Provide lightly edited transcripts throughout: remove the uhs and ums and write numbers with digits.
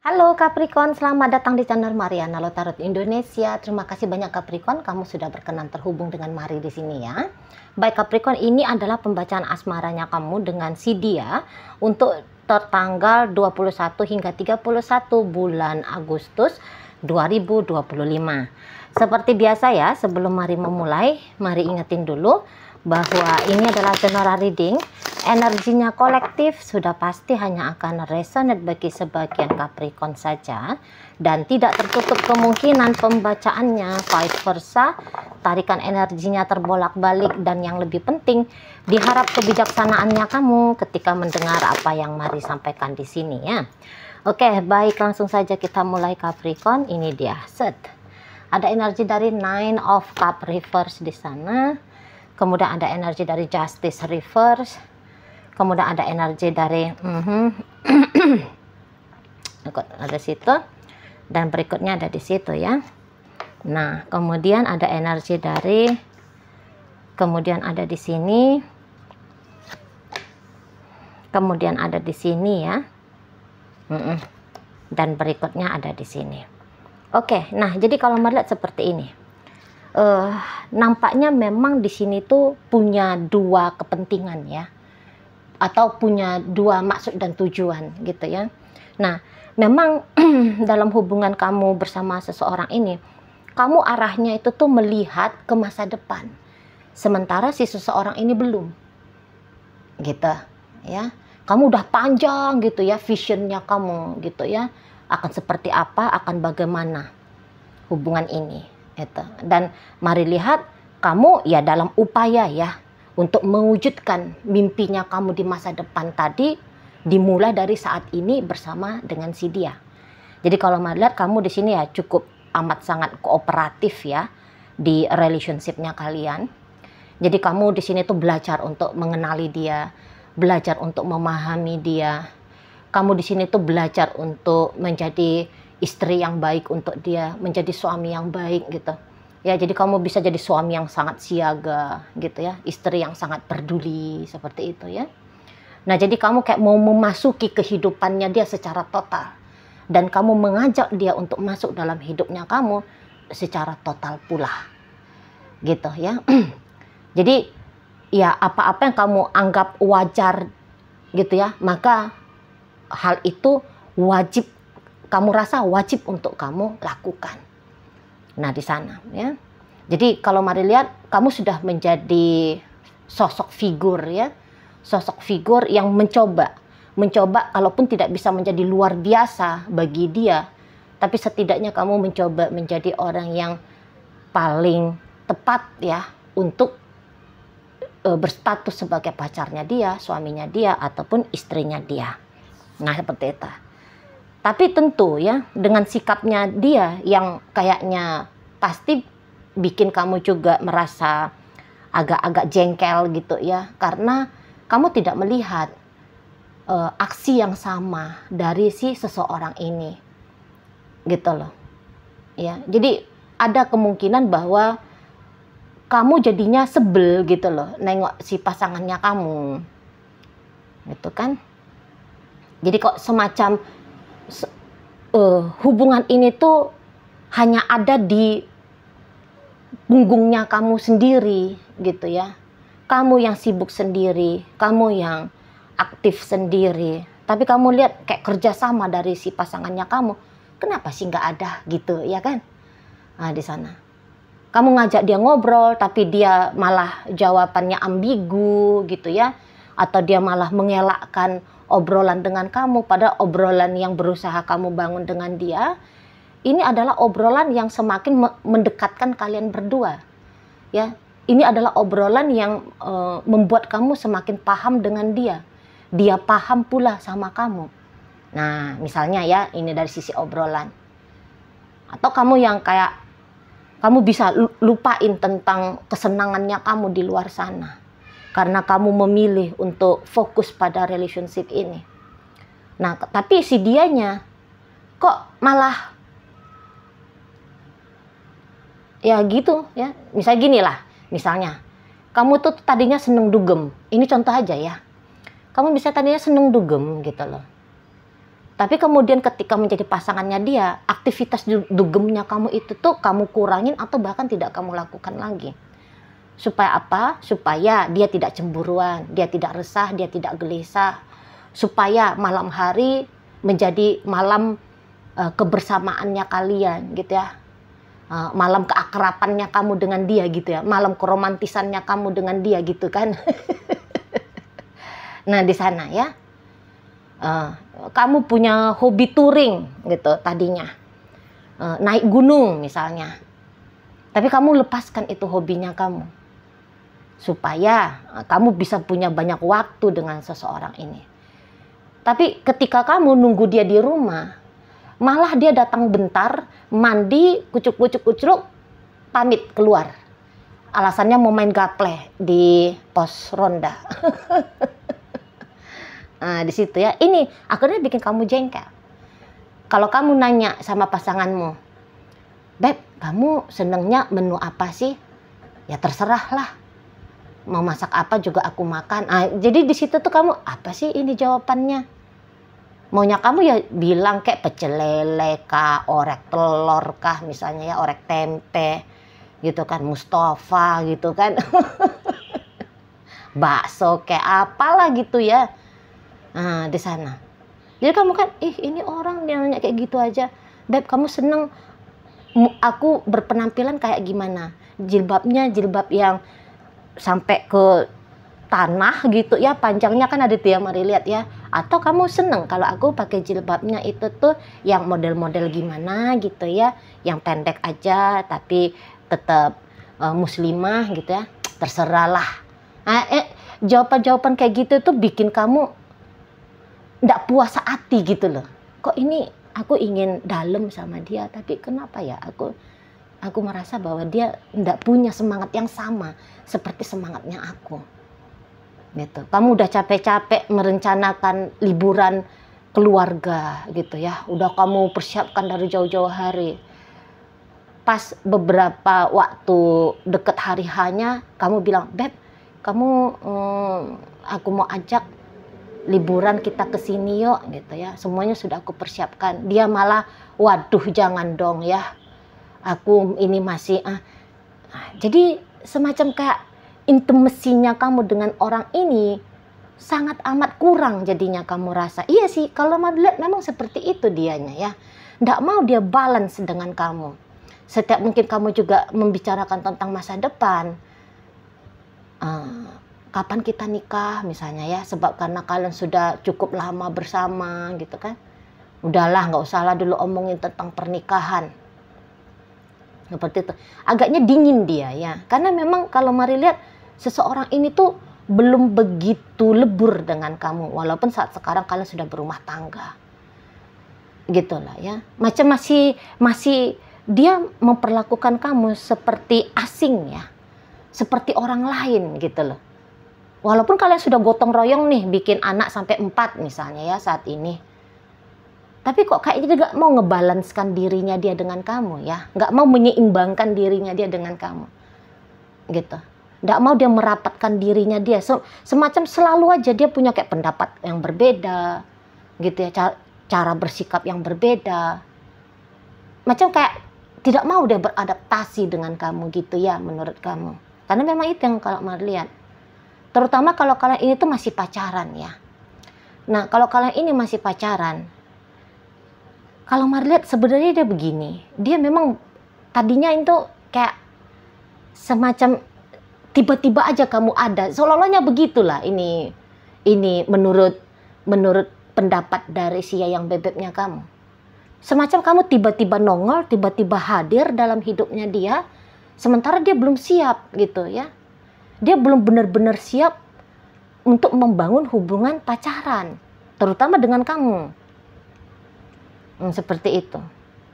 Halo Capricorn, selamat datang di channel Mariana Lotarot Indonesia. Terima kasih banyak Capricorn, kamu sudah berkenan terhubung dengan Mari di sini ya. Baik Capricorn, ini adalah pembacaan asmaranya kamu dengan si dia untuk tertanggal 21 hingga 31 bulan Agustus 2025. Seperti biasa ya, sebelum Mari memulai, Mari ingetin dulu bahwa ini adalah general reading. Energinya kolektif sudah pasti hanya akan resonate bagi sebagian Capricorn saja dan tidak tertutup kemungkinan pembacaannya vice versa, tarikan energinya terbolak-balik, dan yang lebih penting diharap kebijaksanaannya kamu ketika mendengar apa yang Mari sampaikan di sini ya. Oke, baik, langsung saja kita mulai Capricorn. Ini dia, set. Ada energi dari Nine of Cup reverse di sana. Kemudian ada energi dari Justice reverse. Kemudian ada energi dari ada situ, dan berikutnya ada di situ ya. Nah, kemudian ada energi dari, kemudian ada di sini, kemudian ada di sini ya, dan berikutnya ada di sini. Oke, nah jadi kalau melihat seperti ini, nampaknya memang di sini tuh punya dua kepentingan ya, atau punya dua maksud dan tujuan gitu ya. Nah, memang dalam hubungan kamu bersama seseorang ini, kamu arahnya itu tuh melihat ke masa depan, sementara si seseorang ini belum gitu ya. Kamu udah panjang gitu ya visionnya kamu gitu ya, akan seperti apa, akan bagaimana hubungan ini itu. Dan Mari lihat kamu ya dalam upaya ya untuk mewujudkan mimpinya kamu di masa depan tadi, dimulai dari saat ini bersama dengan si dia. Jadi kalau Mari lihat kamu di sini ya cukup amat sangat kooperatif ya di relationshipnya kalian. Jadi kamu di sini tuh belajar untuk mengenali dia, belajar untuk memahami dia. Kamu di sini tuh belajar untuk menjadi istri yang baik untuk dia, menjadi suami yang baik gitu. Ya, jadi kamu bisa jadi suami yang sangat siaga gitu ya, istri yang sangat peduli seperti itu ya. Nah, jadi kamu kayak mau memasuki kehidupannya dia secara total, dan kamu mengajak dia untuk masuk dalam hidupnya kamu secara total pula gitu ya. Jadi ya apa-apa yang kamu anggap wajar gitu ya, maka hal itu wajib, kamu rasa wajib untuk kamu lakukan. Nah, di sana ya. Jadi kalau Mari lihat kamu sudah menjadi sosok figur ya. Sosok figur yang mencoba kalaupun tidak bisa menjadi luar biasa bagi dia, tapi setidaknya kamu mencoba menjadi orang yang paling tepat ya untuk berstatus sebagai pacarnya dia, suaminya dia, ataupun istrinya dia. Nah, seperti itu. Tapi tentu ya, dengan sikapnya dia yang kayaknya pasti bikin kamu juga merasa agak-agak jengkel gitu ya, karena kamu tidak melihat aksi yang sama dari si seseorang ini gitu loh ya. Jadi ada kemungkinan bahwa kamu jadinya sebel gitu loh nengok si pasangannya kamu gitu kan. Jadi kok semacam hubungan ini tuh hanya ada di punggungnya kamu sendiri gitu ya. Kamu yang sibuk sendiri, kamu yang aktif sendiri, tapi kamu lihat kayak kerjasama dari si pasangannya kamu, kenapa sih nggak ada gitu ya kan. Nah, di sana kamu ngajak dia ngobrol tapi dia malah jawabannya ambigu gitu ya, atau dia malah mengelakkan obrolan dengan kamu, pada obrolan yang berusaha kamu bangun dengan dia ini adalah obrolan yang semakin mendekatkan kalian berdua ya. Ini adalah obrolan yang membuat kamu semakin paham dengan dia, dia paham pula sama kamu. Nah, misalnya ya, ini dari sisi obrolan. Atau kamu yang kayak kamu bisa lupain tentang kesenangannya kamu di luar sana karena kamu memilih untuk fokus pada relationship ini. Nah, tapi si dianya kok malah ya gitu ya. Misalnya gini lah, misalnya kamu tuh tadinya seneng dugem, ini contoh aja ya. Kamu bisa tadinya seneng dugem gitu loh. Tapi kemudian ketika menjadi pasangannya dia, aktivitas dugemnya kamu itu tuh kamu kurangin atau bahkan tidak kamu lakukan lagi. Supaya apa? Supaya dia tidak cemburuan, dia tidak resah, dia tidak gelisah. Supaya malam hari menjadi malam kebersamaannya kalian gitu ya. Malam keakrabannya kamu dengan dia gitu ya. Malam keromantisannya kamu dengan dia gitu kan. Nah, di sana ya. Kamu punya hobi touring gitu tadinya, naik gunung misalnya, tapi kamu lepaskan itu hobinya kamu supaya kamu bisa punya banyak waktu dengan seseorang ini. Tapi ketika kamu nunggu dia di rumah, malah dia datang bentar, mandi, kucuk-kucuk-kucuk, pamit keluar, alasannya mau main gaple di pos ronda. Nah, di situ ya, ini akhirnya bikin kamu jengkel. Kalau kamu nanya sama pasanganmu, Beb, kamu senengnya menu apa sih? Ya terserah lah. Mau masak apa juga aku makan. Jadi di situ tuh kamu, apa sih ini jawabannya? Maunya kamu ya bilang kayak pecel lele kah, orek telur kah, misalnya ya, orek tempe, gitu kan, Mustafa gitu kan. Bakso kayak apalah gitu ya. Nah, di sana. Jadi kamu kan, ini orang dia nanya kayak gitu aja. Beb, kamu seneng aku berpenampilan kayak gimana? Jilbabnya jilbab yang sampai ke tanah gitu ya, panjangnya kan ada tuh ya, mari lihat ya. Atau kamu seneng kalau aku pakai jilbabnya itu tuh yang model-model gimana gitu ya, yang pendek aja tapi tetap muslimah gitu ya. Terserahlah. Jawaban-jawaban kayak gitu tuh bikin kamu nggak puas hati gitu loh. Kok ini aku ingin dalam sama dia, tapi kenapa ya aku merasa bahwa dia nggak punya semangat yang sama seperti semangatnya aku. Gitu. Kamu udah capek-capek merencanakan liburan keluarga gitu ya. Udah kamu persiapkan dari jauh-jauh hari. Pas beberapa waktu deket hari hanya, kamu bilang, Beb, kamu aku mau ajak liburan kita ke sini yuk gitu ya, semuanya sudah aku persiapkan. Dia malah, waduh jangan dong ya, aku ini masih jadi semacam kayak intimasinya kamu dengan orang ini sangat amat kurang jadinya kamu rasa. Iya sih, kalau lihat memang seperti itu dianya ya, nggak mau dia balance dengan kamu. Setiap mungkin kamu juga membicarakan tentang masa depan, kapan kita nikah misalnya ya, sebab karena kalian sudah cukup lama bersama gitu kan, udahlah nggak usah lah dulu omongin tentang pernikahan seperti itu. Agaknya dingin dia ya, karena memang kalau mari lihat seseorang ini tuh belum begitu lebur dengan kamu, walaupun saat sekarang kalian sudah berumah tangga gitulah ya, macam masih dia memperlakukan kamu seperti asing ya, seperti orang lain gitu loh. Walaupun kalian sudah gotong royong nih bikin anak sampai 4 misalnya ya saat ini. Tapi kok kayaknya dia gak mau ngebalanskan dirinya dia dengan kamu ya. Gak mau menyeimbangkan dirinya dia dengan kamu. Gitu. Gak mau dia merapatkan dirinya dia. Semacam selalu aja dia punya kayak pendapat yang berbeda. Gitu ya. Cara bersikap yang berbeda. Macam kayak tidak mau dia beradaptasi dengan kamu gitu ya menurut kamu. Karena memang itu yang kalau mau lihat. Terutama kalau kalian ini tuh masih pacaran ya. Nah, kalau kalian ini masih pacaran, kalau mari lihat sebenarnya dia begini. Dia memang tadinya itu kayak semacam tiba-tiba aja kamu ada. Seolah-olahnya begitulah ini menurut pendapat dari si Yayang Bebeknya kamu. Semacam kamu tiba-tiba nongol, tiba-tiba hadir dalam hidupnya dia, sementara dia belum siap gitu ya. Dia belum benar-benar siap untuk membangun hubungan pacaran, terutama dengan kamu. Seperti itu.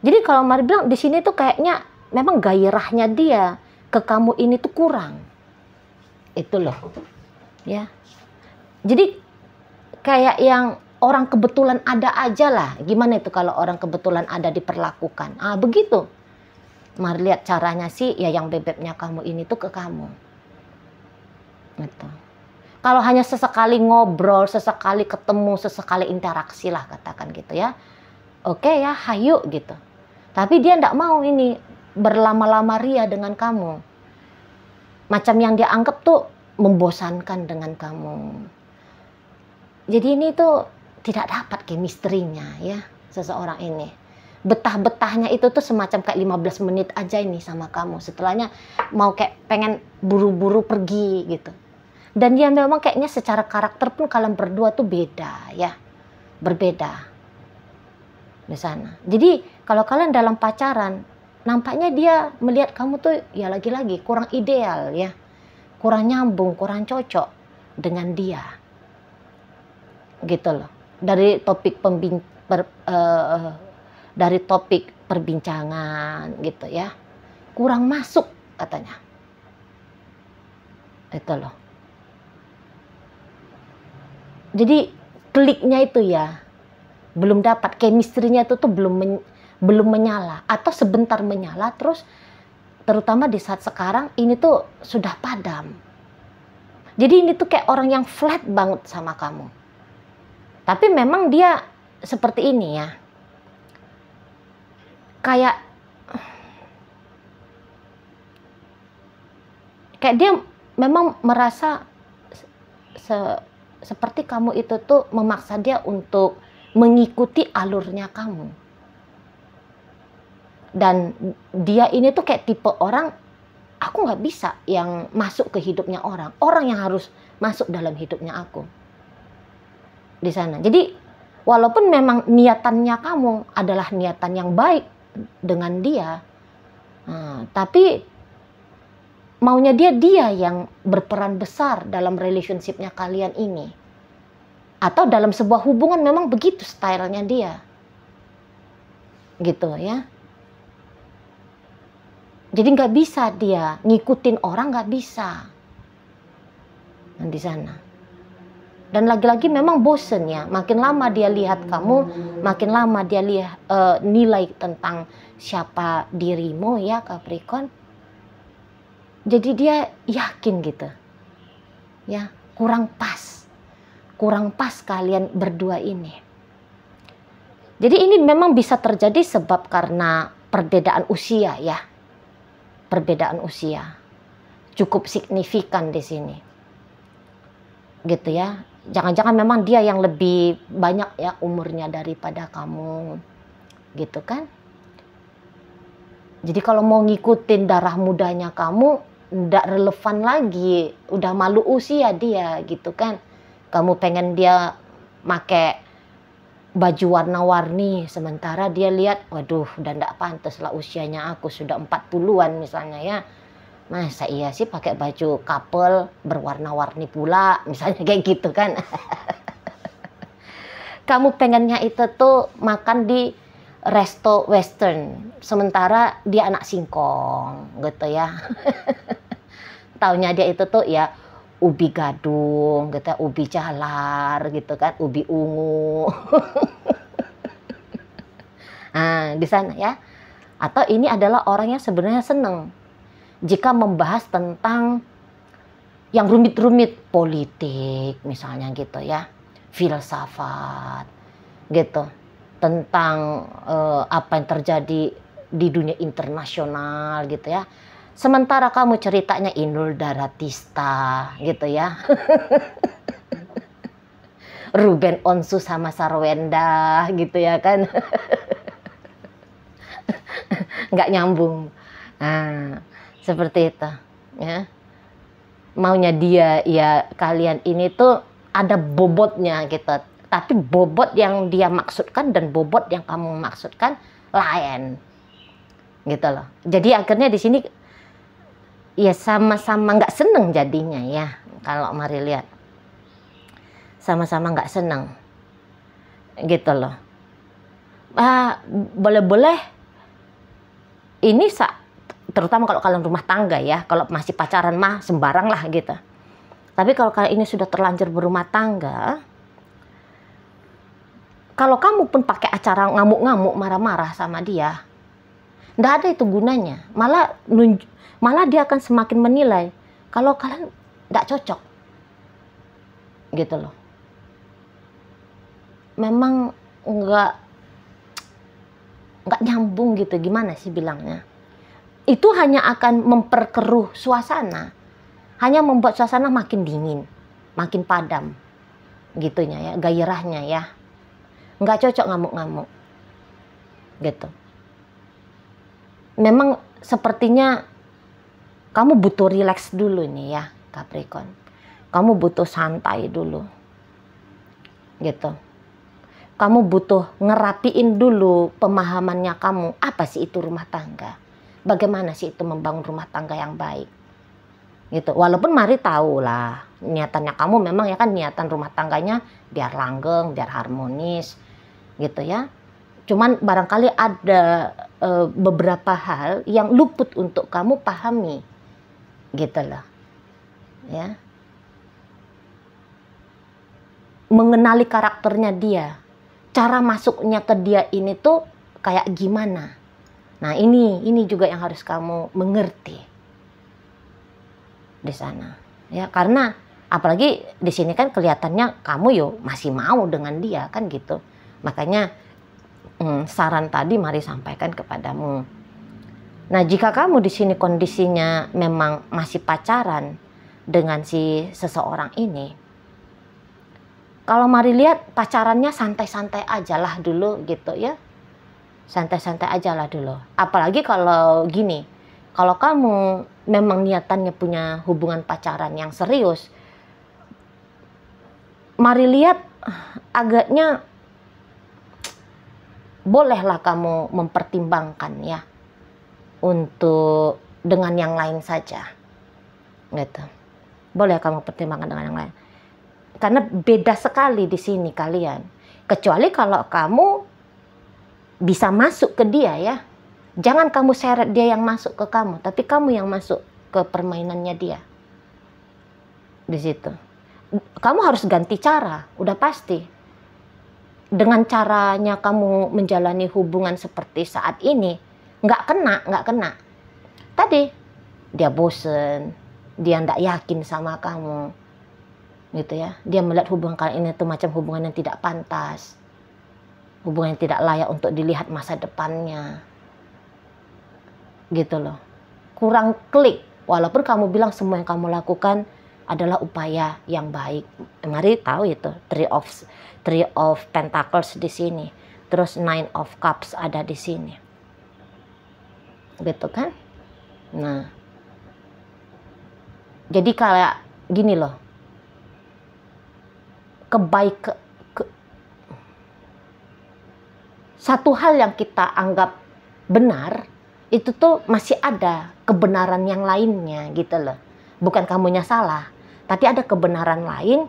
Jadi kalau mari bilang di sini tuh kayaknya memang gairahnya dia ke kamu ini tuh kurang. Itu loh. Ya. Jadi kayak yang orang kebetulan ada aja lah. Gimana itu kalau orang kebetulan ada diperlakukan? Begitu. Mari lihat caranya sih ya yang bebeknya kamu ini tuh ke kamu. Gitu. Kalau hanya sesekali ngobrol, sesekali ketemu, sesekali interaksi lah katakan gitu ya. Oke ya, hayu gitu. Tapi dia ndak mau ini berlama-lama ria dengan kamu. Macam yang dia anggap tuh membosankan dengan kamu. Jadi ini tuh tidak dapat chemistry-nya ya seseorang ini. Betah-betahnya itu tuh semacam kayak 15 menit aja ini sama kamu. Setelahnya mau kayak pengen buru-buru pergi gitu. Dan dia memang kayaknya secara karakter pun kalian berdua tuh beda ya. Berbeda. Di sana. Jadi kalau kalian dalam pacaran, nampaknya dia melihat kamu tuh ya lagi-lagi kurang ideal ya. Kurang nyambung, kurang cocok dengan dia. Gitu loh. Dari topik dari topik perbincangan gitu ya, kurang masuk katanya. Itu loh. Jadi kliknya itu ya belum dapat, chemistry-nya itu tuh belum menyala atau sebentar menyala, terus terutama di saat sekarang ini tuh sudah padam. Jadi ini tuh kayak orang yang flat banget sama kamu. Tapi memang dia seperti ini ya. Kayak dia memang merasa seperti kamu itu tuh memaksa dia untuk mengikuti alurnya kamu. Dan dia ini tuh kayak tipe orang, aku nggak bisa yang masuk ke hidupnya orang yang harus masuk dalam hidupnya aku. Di sana. Jadi walaupun memang niatannya kamu adalah niatan yang baik dengan dia, tapi maunya dia yang berperan besar dalam relationship-nya kalian ini, atau dalam sebuah hubungan memang begitu stylenya dia, gitu ya. Jadi nggak bisa dia ngikutin orang, nggak bisa di sana. Dan lagi-lagi memang bosen ya, makin lama dia lihat kamu, makin lama dia lihat nilai tentang siapa dirimu ya Capricorn. Jadi dia yakin gitu, ya kurang pas kalian berdua ini. Jadi ini memang bisa terjadi sebab karena perbedaan usia ya, perbedaan usia cukup signifikan di sini, gitu ya. Jangan-jangan memang dia yang lebih banyak ya umurnya daripada kamu, gitu kan. Jadi kalau mau ngikutin darah mudanya kamu, nggak relevan lagi, udah malu usia dia, gitu kan. Kamu pengen dia make baju warna-warni, sementara dia lihat, waduh udah nggak pantas lah usianya, aku sudah 40-an misalnya ya. Masa iya sih pakai baju couple berwarna-warni pula, misalnya kayak gitu kan. Kamu pengennya itu tuh makan di resto western, sementara dia anak singkong gitu ya. Taunya dia itu tuh ya ubi gadung gitu, ubi jalar gitu kan, ubi ungu. Nah, di sana ya. Atau ini adalah orang yang sebenarnya seneng jika membahas tentang yang rumit-rumit, politik misalnya gitu ya, filsafat gitu, tentang apa yang terjadi di dunia internasional gitu ya. Sementara kamu ceritanya Inul Daratista gitu ya. Ruben Onsu sama Sarwenda gitu ya kan. Nggak nyambung. Nah, seperti itu ya. Maunya dia ya kalian ini tuh ada bobotnya gitu. Tapi bobot yang dia maksudkan dan bobot yang kamu maksudkan lain. Gitu loh. Jadi akhirnya di sini ya sama-sama nggak seneng jadinya ya. Kalau mari lihat. Sama-sama nggak seneng. Gitu loh. Boleh-boleh ini terutama kalau kalian rumah tangga ya, kalau masih pacaran mah sembarang lah gitu. Tapi kalau kalian ini sudah terlanjur berumah tangga, kalau kamu pun pakai acara ngamuk-ngamuk, marah-marah sama dia, nggak ada itu gunanya. Malah dia akan semakin menilai kalau kalian nggak cocok. gitu loh. Memang nggak nyambung gitu, gimana sih bilangnya. Itu hanya akan memperkeruh suasana, hanya membuat suasana makin dingin, makin padam gitunya ya, gairahnya ya. Nggak cocok ngamuk-ngamuk gitu. Memang sepertinya kamu butuh relax dulu nih ya Capricorn. Kamu butuh santai dulu gitu. Kamu butuh ngerapiin dulu pemahamannya kamu. Apa sih itu rumah tangga? Bagaimana sih itu membangun rumah tangga yang baik? Gitu. Walaupun Mari tahu lah niatannya kamu memang ya kan, niatan rumah tangganya biar langgeng, biar harmonis gitu ya. Cuman barangkali ada beberapa hal yang luput untuk kamu pahami gitu loh ya. Mengenali karakternya dia, cara masuknya ke dia ini tuh kayak gimana. Nah ini juga yang harus kamu mengerti di sana ya, karena apalagi di sini kan kelihatannya kamu yo masih mau dengan dia kan gitu. Makanya saran tadi Mari sampaikan kepadamu. Nah jika kamu di sini kondisinya memang masih pacaran dengan si seseorang ini, kalau Mari lihat pacarannya santai-santai aja lah dulu gitu ya. Santai-santai aja lah dulu. Apalagi kalau gini, kalau kamu memang niatannya punya hubungan pacaran yang serius, Mari lihat agaknya bolehlah kamu mempertimbangkan ya untuk dengan yang lain saja gitu. Boleh kamu pertimbangkan dengan yang lain. Karena beda sekali di sini kalian. Kecuali kalau kamu bisa masuk ke dia ya. Jangan kamu seret dia yang masuk ke kamu, tapi kamu yang masuk ke permainannya dia. Di situ. Kamu harus ganti cara, udah pasti. Dengan caranya kamu menjalani hubungan seperti saat ini, nggak kena. Tadi dia bosen, dia nggak yakin sama kamu, gitu ya. Dia melihat hubungan kalian ini tuh macam hubungan yang tidak pantas, hubungan yang tidak layak untuk dilihat masa depannya, gitu loh. Kurang klik, walaupun kamu bilang semua yang kamu lakukan adalah upaya yang baik. Mari tahu itu Three of Pentacles di sini, terus Nine of Cups ada di sini, gitu kan? Nah, jadi kayak gini loh, satu hal yang kita anggap benar itu tuh masih ada kebenaran yang lainnya gitu loh. Bukan kamunya salah, tapi ada kebenaran lain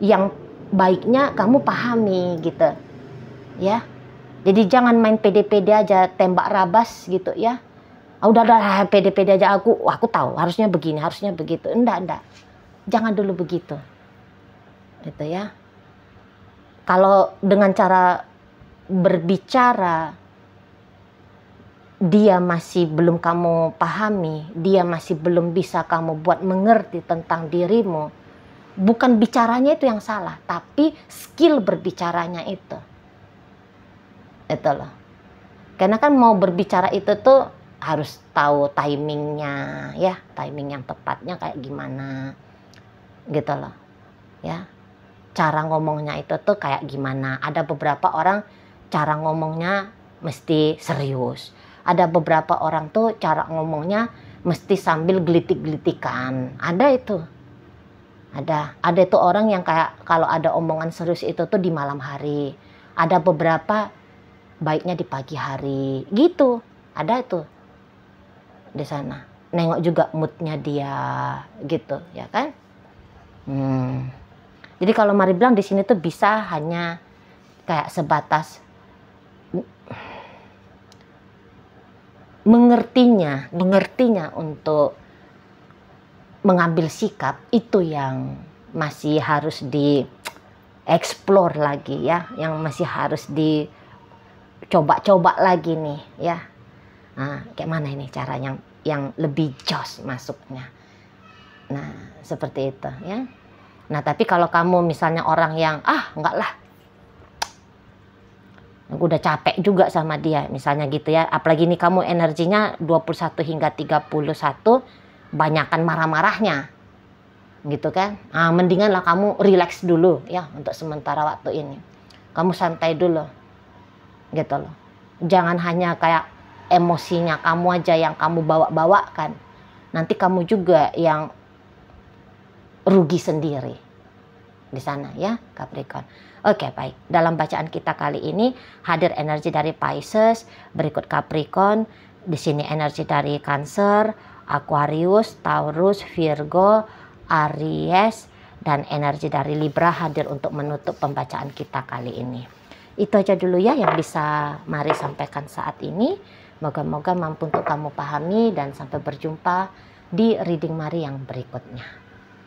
yang baiknya kamu pahami gitu ya. Jadi jangan main pede-pede aja, tembak rabas gitu ya. Udah pede-pede aja, aku tahu harusnya begini, harusnya begitu. Enggak. Jangan dulu begitu. Gitu ya. Kalau dengan cara berbicara dia masih belum kamu pahami, dia masih belum bisa kamu buat mengerti tentang dirimu, bukan bicaranya itu yang salah, tapi skill berbicaranya itu loh. Karena kan mau berbicara itu tuh harus tahu timingnya ya, timing yang tepatnya kayak gimana gitu loh ya. Cara ngomongnya itu tuh kayak gimana. Ada beberapa orang cara ngomongnya mesti serius, ada beberapa orang tuh cara ngomongnya mesti sambil gelitik-gelitikan. Ada itu orang yang kayak kalau ada omongan serius itu tuh di malam hari. Ada beberapa baiknya di pagi hari gitu. Ada itu di sana. Nengok juga moodnya dia gitu ya kan. Jadi kalau Mari bilang di sini tuh bisa hanya kayak sebatas mengertinya untuk mengambil sikap, itu yang masih harus dieksplor lagi ya, yang masih harus dicoba-coba lagi nih ya. Nah, kayak mana ini cara yang lebih jos masuknya. Nah, seperti itu ya. Nah, tapi kalau kamu misalnya orang yang, enggak lah, aku udah capek juga sama dia, misalnya gitu ya. Apalagi ini kamu energinya 21 hingga 31, banyakan marah-marahnya. Gitu kan. Nah, mendingan lah kamu relax dulu ya untuk sementara waktu ini. Kamu santai dulu. Gitu loh. Jangan hanya kayak emosinya kamu aja yang kamu bawa-bawakan. Nanti kamu juga yang rugi sendiri di sana ya, Capricorn. Oke, baik. Dalam bacaan kita kali ini hadir energi dari Pisces, berikut Capricorn, di sini energi dari Cancer, Aquarius, Taurus, Virgo, Aries, dan energi dari Libra hadir untuk menutup pembacaan kita kali ini. Itu aja dulu ya yang bisa Mari sampaikan saat ini. Moga-moga mampu untuk kamu pahami, dan sampai berjumpa di reading Mari yang berikutnya.